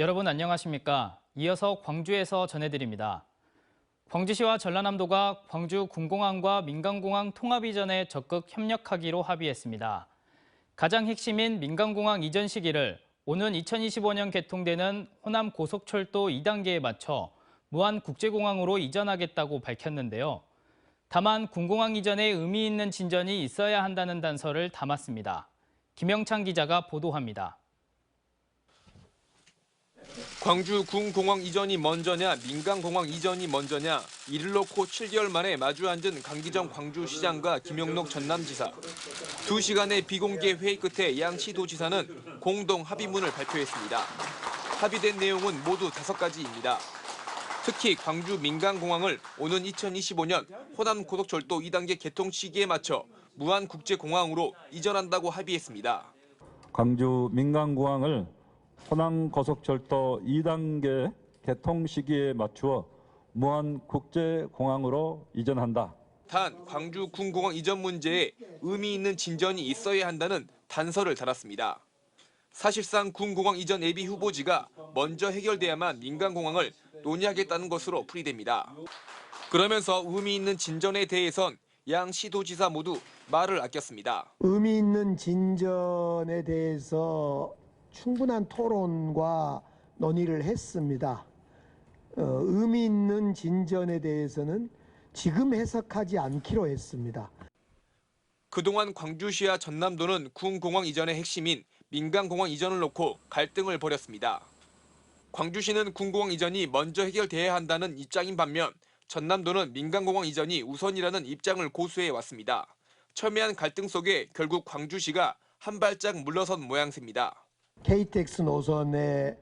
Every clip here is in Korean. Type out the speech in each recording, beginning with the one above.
여러분 안녕하십니까? 이어서 광주에서 전해드립니다. 광주시와 전라남도가 광주 군공항과 민간공항 통합 이전에 적극 협력하기로 합의했습니다. 가장 핵심인 민간공항 이전 시기를 오는 2025년 개통되는 호남 고속철도 2단계에 맞춰 무안국제공항으로 이전하겠다고 밝혔는데요. 다만 군공항 이전에 의미 있는 진전이 있어야 한다는 단서를 담았습니다. 김영찬 기자가 보도합니다. 광주 군공항 이전이 먼저냐 민간공항 이전이 먼저냐 이를 놓고 7개월 만에 마주 앉은 강기정 광주시장과 김용록 전남지사. 2시간의 비공개 회의 끝에 양 시도지사는 공동 합의문을 발표했습니다. 합의된 내용은 모두 5가지입니다. 특히 광주 민간공항을 오는 2025년 호남 고속철도 2단계 개통 시기에 맞춰 무안국제공항으로 이전한다고 합의했습니다. 광주 민간공항을 호남 고속철도 2단계 개통 시기에 맞추어 무안국제공항으로 이전한다. 단 광주 군공항 이전 문제에 의미 있는 진전이 있어야 한다는 단서를 달았습니다. 사실상 군공항 이전 예비 후보지가 먼저 해결돼야만 민간공항을 논의하겠다는 것으로 풀이됩니다. 그러면서 의미 있는 진전에 대해선 양 시도지사 모두 말을 아꼈습니다. 의미 있는 진전에 대해서 충분한 토론과 논의를 했습니다. 의미 있는 진전에 대해서는 지금 해석하지 않기로 했습니다. 그동안 광주시와 전남도는 군공항 이전의 핵심인 민간공항 이전을 놓고 갈등을 벌였습니다. 광주시는 군공항 이전이 먼저 해결돼야 한다는 입장인 반면 전남도는 민간공항 이전이 우선이라는 입장을 고수해 왔습니다. 첨예한 갈등 속에 결국 광주시가 한 발짝 물러선 모양새입니다. KTX 노선의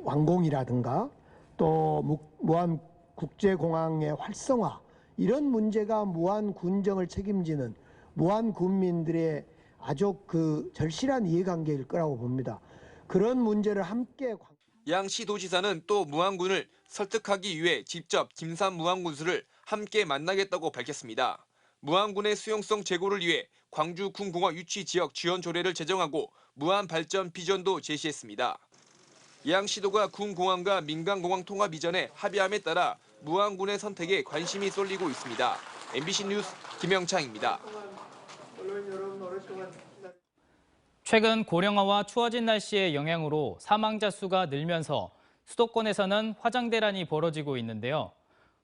완공이라든가 또 무안국제공항의 활성화 이런 문제가 무안군정을 책임지는 무안군민들의 아주 절실한 이해관계일 거라고 봅니다. 그런 문제를 함께 양 시도지사는 또 무안군을 설득하기 위해 직접 김산 무안군수를 함께 만나겠다고 밝혔습니다. 무안군의 수용성 제고를 위해 광주 군공항 유치 지역 지원 조례를 제정하고 무안 발전 비전도 제시했습니다. 양 시도가 군공항과 민간공항 통합 이전에 합의함에 따라 무안군의 선택에 관심이 쏠리고 있습니다. MBC 뉴스 김영창입니다. 최근 고령화와 추워진 날씨의 영향으로 사망자 수가 늘면서 수도권에서는 화장대란이 벌어지고 있는데요.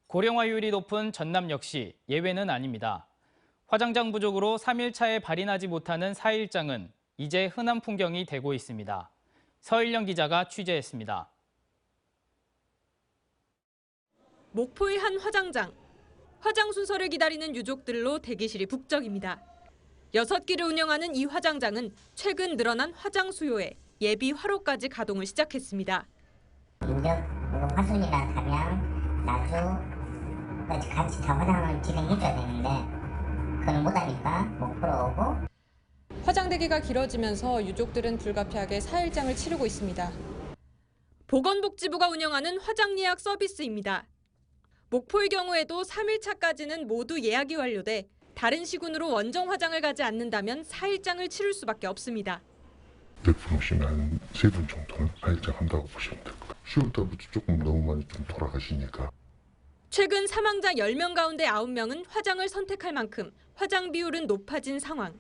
고령화율이 높은 전남 역시 예외는 아닙니다. 화장장 부족으로 3일차에 발인하지 못하는 4일장은 이제 흔한 풍경이 되고 있습니다. 서일령 기자가 취재했습니다. 목포의 한 화장장. 화장 순서를 기다리는 유족들로 대기실이 북적입니다. 6기를 운영하는 이 화장장은 최근 늘어난 화장 수요에 예비 화로까지 가동을 시작했습니다. 인접, 화순이나 담양, 나주까지 같이 다 화장을 진행해줘야 되는데 그건 못하니까 목포로 오고. 화장대기가 길어지면서 유족들은 불가피하게 4일장을 치르고 있습니다. 보건복지부가 운영하는 화장 예약 서비스입니다. 목포의 경우에도 3일차까지는 모두 예약이 완료돼 다른 시군으로 원정 화장을 가지 않는다면 4일장을 치를 수밖에 없습니다. 100% 오시면 한 3분 정도는 4일장 한다고 보시면 될 거예요. 10월달부터 조금 너무 많이 좀 돌아가시니까. 최근 사망자 10명 가운데 9명은 화장을 선택할 만큼 화장 비율은 높아진 상황.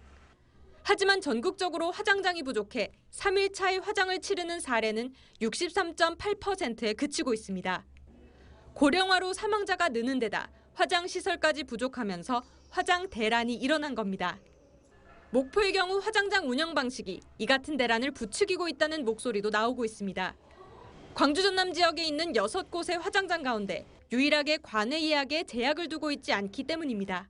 하지만 전국적으로 화장장이 부족해 3일차에 화장을 치르는 사례는 63.8%에 그치고 있습니다. 고령화로 사망자가 느는 데다 화장 시설까지 부족하면서 화장 대란이 일어난 겁니다. 목포의 경우 화장장 운영 방식이 이 같은 대란을 부추기고 있다는 목소리도 나오고 있습니다. 광주 전남 지역에 있는 6곳의 화장장 가운데 유일하게 관외 예약에 제약을 두고 있지 않기 때문입니다.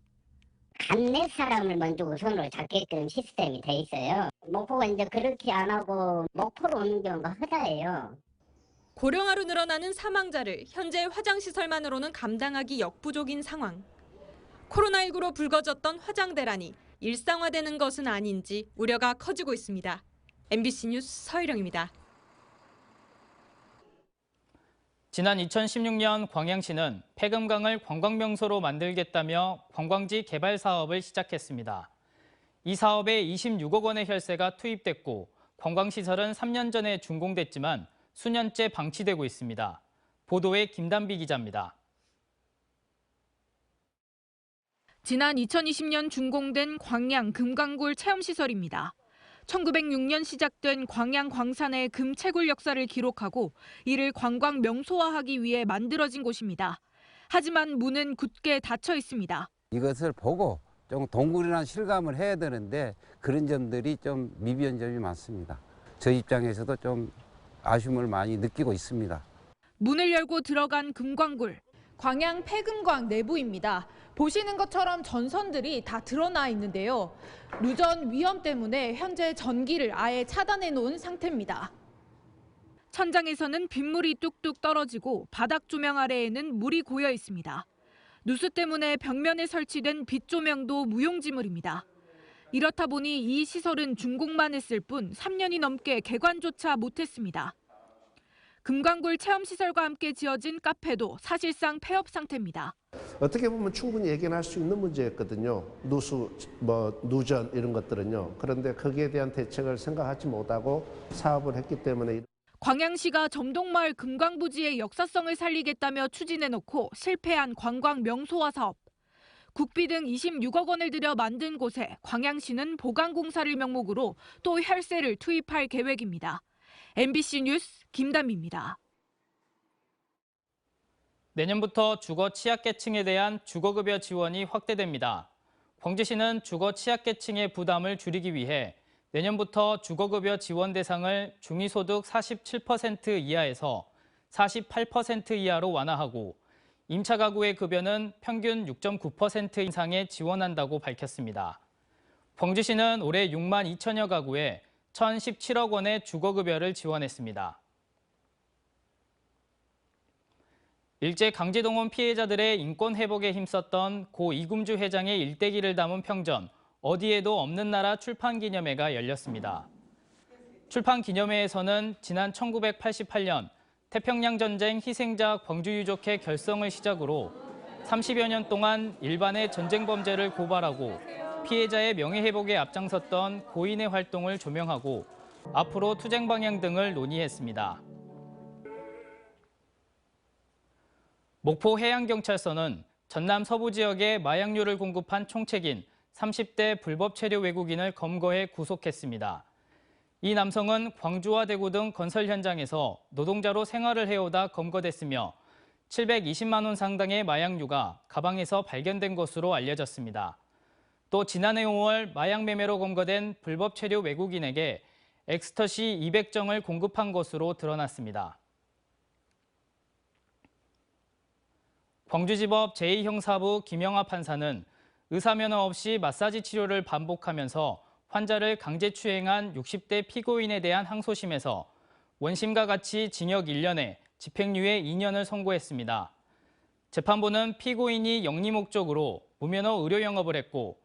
안내 사람을 먼저 우선으로 잡게끔 시스템이 돼 있어요. 목포가 이제 그렇게 안 하고 목포로 오는 경우가 허다해요. 고령화로 늘어나는 사망자를 현재 화장시설만으로는 감당하기 역부족인 상황. 코로나19로 불거졌던 화장 대란이 일상화되는 것은 아닌지 우려가 커지고 있습니다. MBC 뉴스 서희령입니다. 지난 2016년 광양시는 폐금강을 관광명소로 만들겠다며 관광지 개발 사업을 시작했습니다. 이 사업에 26억 원의 혈세가 투입됐고 관광시설은 3년 전에 준공됐지만 수년째 방치되고 있습니다. 보도에 김단비 기자입니다. 지난 2020년 준공된 광양 금광굴 체험시설입니다. 1906년 시작된 광양 광산의 금 채굴 역사를 기록하고 이를 관광 명소화하기 위해 만들어진 곳입니다. 하지만 문은 굳게 닫혀 있습니다. 이것을 보고 좀 동굴이나 실감을 해야 되는데 그런 점들이 좀 미비한 점이 많습니다. 저 입장에서도 좀 아쉬움을 많이 느끼고 있습니다. 문을 열고 들어간 금광굴. 광양 폐금광 내부입니다. 보시는 것처럼 전선들이 다 드러나 있는데요. 누전 위험 때문에 현재 전기를 아예 차단해 놓은 상태입니다. 천장에서는 빗물이 뚝뚝 떨어지고 바닥 조명 아래에는 물이 고여 있습니다. 누수 때문에 벽면에 설치된 빛 조명도 무용지물입니다. 이렇다 보니 이 시설은 준공만 했을 뿐 3년이 넘게 개관조차 못했습니다. 금광굴 체험시설과 함께 지어진 카페도 사실상 폐업 상태입니다. 어떻게 보면 충분히 예견할 수 있는 문제였거든요. 누수, 누전 이런 것들은요. 그런데 거기에 대한 대책을 생각하지 못하고 사업을 했기 때문에. 광양시가 점동마을 금광부지의 역사성을 살리겠다며 추진해놓고 실패한 관광 명소화 사업. 국비 등 26억 원을 들여 만든 곳에 광양시는 보강공사를 명목으로 또 혈세를 투입할 계획입니다. MBC 뉴스 김단비입니다. 내년부터 주거 취약계층에 대한 주거급여 지원이 확대됩니다. 광주시는 주거 취약계층의 부담을 줄이기 위해 내년부터 주거급여 지원 대상을 중위소득 47% 이하에서 48% 이하로 완화하고 임차 가구의 급여는 평균 6.9% 이상에 지원한다고 밝혔습니다. 광주시는 올해 6만 2천여 가구에 1,017억 원의 주거급여를 지원했습니다. 일제 강제동원 피해자들의 인권 회복에 힘썼던 고 이금주 회장의 일대기를 담은 평전 어디에도 없는 나라 출판기념회가 열렸습니다. 출판기념회에서는 지난 1988년 태평양 전쟁 희생자 광주 유족회 결성을 시작으로 30여 년 동안 일반의 전쟁 범죄를 고발하고 피해자의 명예회복에 앞장섰던 고인의 활동을 조명하고 앞으로 투쟁 방향 등을 논의했습니다. 목포 해양경찰서는 전남 서부 지역에 마약류를 공급한 총책인 30대 불법 체류 외국인을 검거해 구속했습니다. 이 남성은 광주와 대구 등 건설 현장에서 노동자로 생활을 해오다 검거됐으며 720만 원 상당의 마약류가 가방에서 발견된 것으로 알려졌습니다. 또 지난해 5월 마약 매매로 검거된 불법 체류 외국인에게 엑스터시 200정을 공급한 것으로 드러났습니다. 광주지법 제2형사부 김영하 판사는 의사면허 없이 마사지 치료를 반복하면서 환자를 강제추행한 60대 피고인에 대한 항소심에서 원심과 같이 징역 1년에 집행유예 2년을 선고했습니다. 재판부는 피고인이 영리 목적으로 무면허 의료 영업을 했고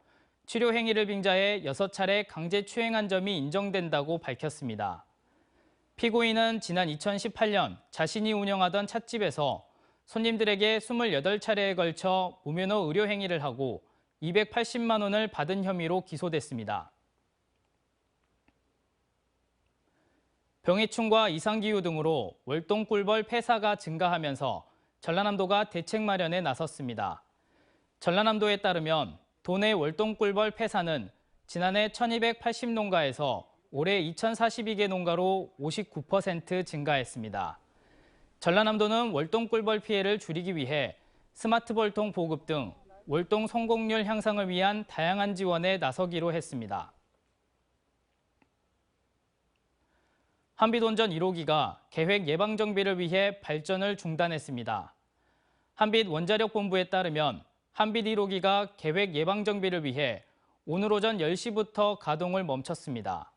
치료 행위를 빙자해 6차례 강제추행한 점이 인정된다고 밝혔습니다. 피고인은 지난 2018년 자신이 운영하던 찻집에서 손님들에게 28차례에 걸쳐 무면허 의료 행위를 하고 280만 원을 받은 혐의로 기소됐습니다. 병해충과 이상기후 등으로 월동 꿀벌 폐사가 증가하면서 전라남도가 대책 마련에 나섰습니다. 전라남도에 따르면 도내 월동 꿀벌 폐사는 지난해 1280농가에서 올해 2042개 농가로 59% 증가했습니다. 전라남도는 월동 꿀벌 피해를 줄이기 위해 스마트 벌통 보급 등 월동 성공률 향상을 위한 다양한 지원에 나서기로 했습니다. 한빛온전 1호기가 계획 예방 정비를 위해 발전을 중단했습니다. 한빛 원자력본부에 따르면 한빛 1호기가 계획 예방 정비를 위해 오늘 오전 10시부터 가동을 멈췄습니다.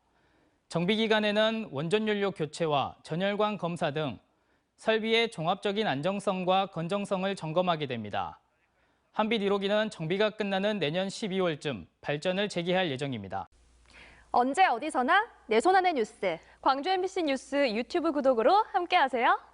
정비 기간에는 원전연료 교체와 전열관 검사 등 설비의 종합적인 안정성과 건정성을 점검하게 됩니다. 한빛 1호기는 정비가 끝나는 내년 12월쯤 발전을 재개할 예정입니다. 언제 어디서나 내 손 안의 뉴스. 광주 MBC 뉴스 유튜브 구독으로 함께하세요.